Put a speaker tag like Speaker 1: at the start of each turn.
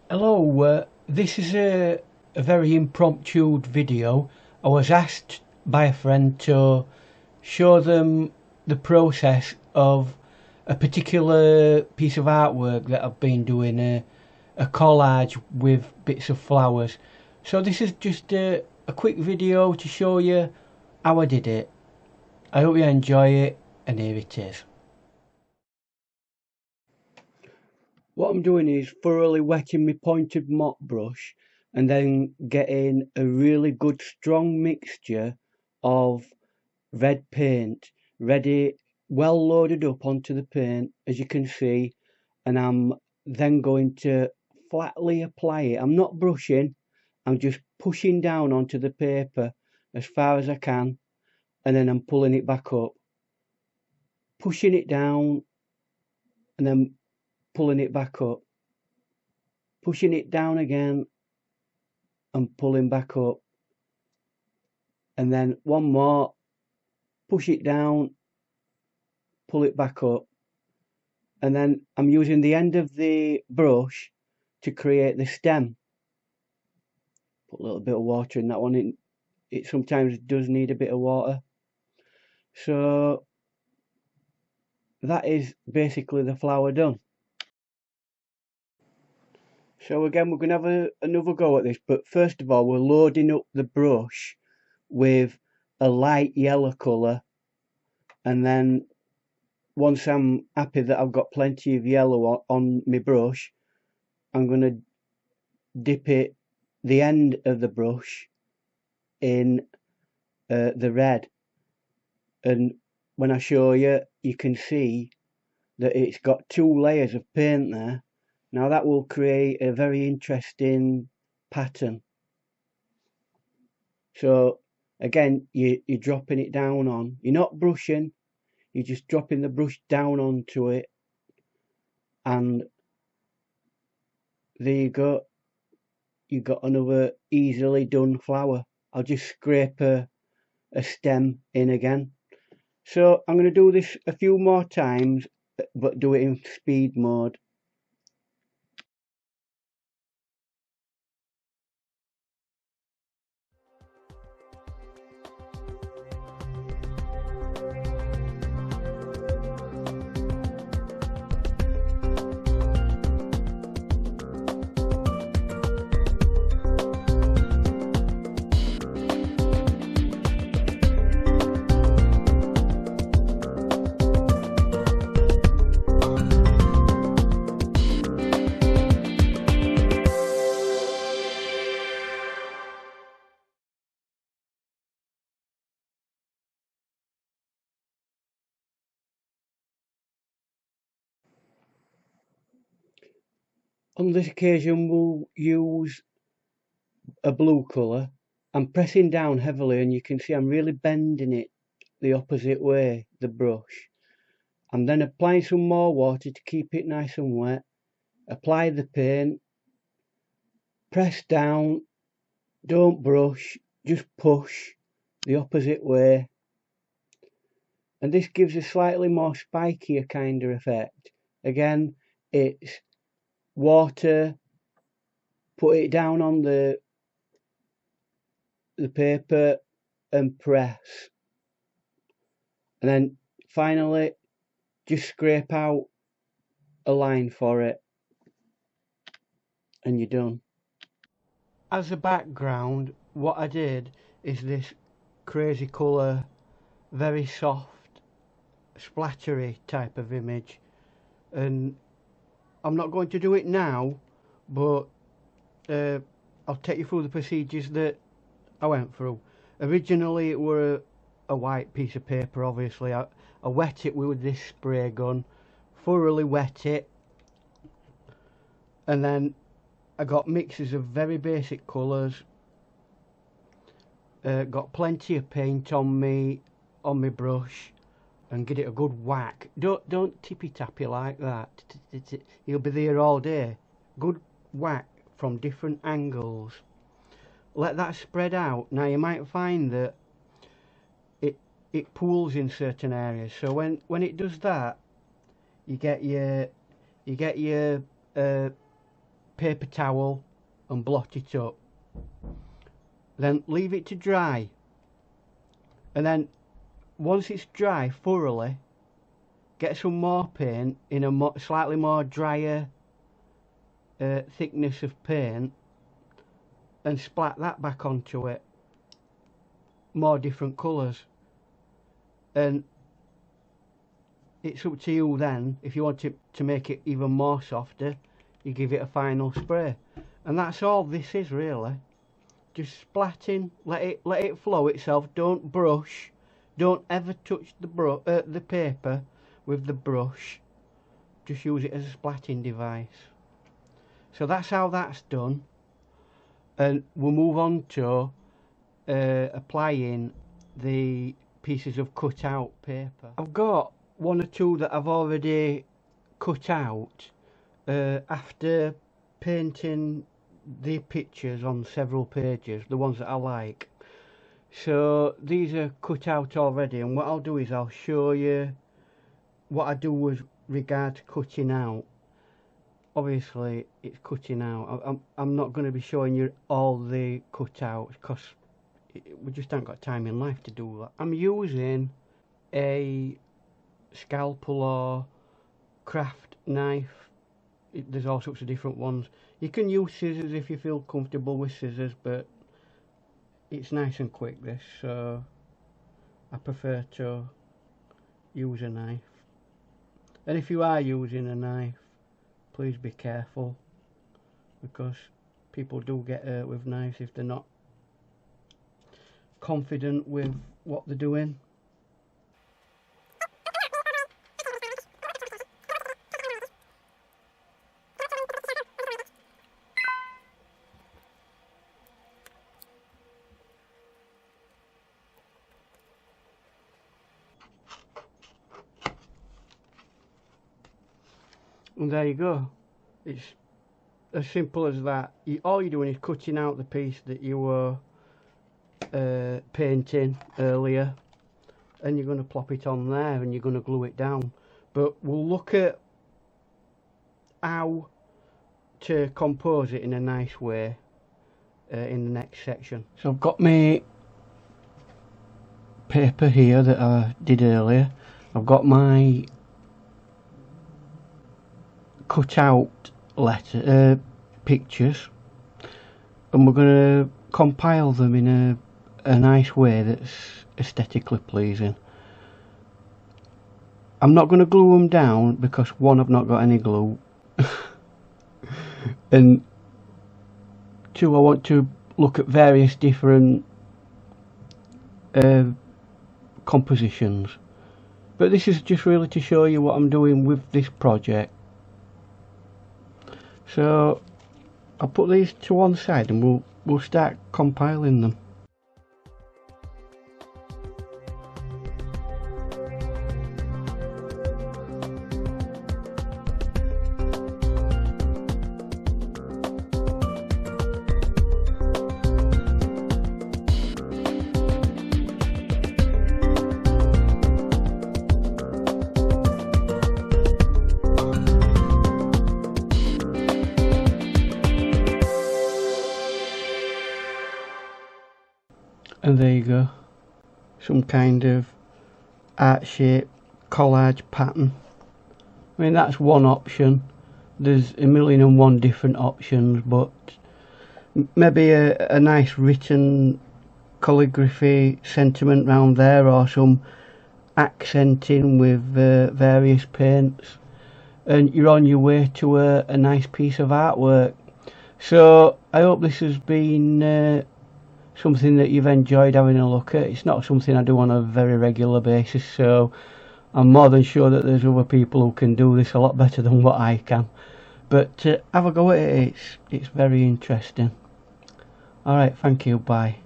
Speaker 1: Hello, this is a very impromptu video. I was asked by a friend to show them the process of a particular piece of artwork that I've been doing, a collage with bits of flowers. So this is just a quick video to show you how I did it. I hope you enjoy it, and here it is. What I'm doing is thoroughly wetting my pointed mop brush and then getting a really good strong mixture of red paint ready, well loaded up onto the paint, as you can see, and I'm then going to flatly apply it. I'm not brushing, I'm just pushing down onto the paper as far as I can, and then I'm pulling it back up, pushing it down, and then pulling it back up, pushing it down again and pulling back up, and then one more, push it down, pull it back up, and then I'm using the end of the brush to create the stem. Put a little bit of water in that one. It sometimes does need a bit of water. So that is basically the flower done. So again, we're going to have another go at this, but first of all, we're loading up the brush with a light yellow colour, and then once I'm happy that I've got plenty of yellow on my brush, I'm going to dip the end of the brush in the red, and when I show you, you can see that it's got two layers of paint there. Now that will create a very interesting pattern. So again, you're dropping it down on, you're not brushing, you're just dropping the brush down onto it, and there you go, you've got another easily done flower. I'll just scrape a stem in again. So I'm going to do this a few more times, but do it in speed mode. On this occasion, we'll use a blue colour. I'm pressing down heavily, and you can see I'm really bending it the opposite way, the brush. I'm then applying some more water to keep it nice and wet. Apply the paint, press down, don't brush, just push the opposite way. And this gives a slightly more spikier kind of effect. Again, it's water, put it down on the paper and press. And then finally, just scrape out a line for it, and you're done. As a background, what I did is this crazy colour, very soft, splattery type of image, and I'm not going to do it now, but I'll take you through the procedures that I went through. Originally it were a white piece of paper, obviously. I wet it with this spray gun, thoroughly wet it, and then I got mixes of very basic colours, got plenty of paint on me brush, and get it a good whack. Don't tippy tappy like that. You'll be there all day. Good whack from different angles. Let that spread out. Now you might find that it pools in certain areas. So when it does that, you get your paper towel and blot it up. Then leave it to dry, and then once it's dry thoroughly, get some more paint in a slightly more drier thickness of paint and splat that back onto it, more different colours. And it's up to you then, if you want to make it even more softer, you give it a final spray. And that's all this is really. Just splatting, let it flow itself. Don't brush, don't ever touch the paper with the brush. Just use it as a splatting device. So that's how that's done, and we'll move on to applying the pieces of cut out paper. I've got one or two that I've already cut out after painting the pictures on several pages, the ones that I like. So these are cut out already, and what I'll do is I'll show you what I do with regard to cutting out. Obviously it's cutting out. I'm not going to be showing you all the cutouts because we just haven't got time in life to do that. I'm using a scalpel or craft knife. There's all sorts of different ones. You can use scissors if you feel comfortable with scissors, but it's nice and quick this, so I prefer to use a knife. And if you are using a knife, please be careful, because people do get hurt with knives if they're not confident with what they're doing. And there you go. It's as simple as that. All you're doing is cutting out the piece that you were painting earlier, and you're going to plop it on there and you're going to glue it down. But we'll look at how to compose it in a nice way in the next section. So I've got my paper here that I did earlier. I've got my cut out pictures, and we're going to compile them in a nice way that's aesthetically pleasing. I'm not going to glue them down because one, I've not got any glue, and two, I want to look at various different compositions. But this is just really to show you what I'm doing with this project. So I'll put these to one side and we'll start compiling them. And there you go, some kind of art shape collage pattern. I mean, that's one option. There's a million and one different options, but maybe a nice written calligraphy sentiment round there, or some accenting with various paints, and you're on your way to a nice piece of artwork. So I hope this has been something that you've enjoyed having a look at. It's not something I do on a very regular basis, so I'm more than sure that there's other people who can do this a lot better than what I can. But have a go at it, it's very interesting. Alright, thank you, bye.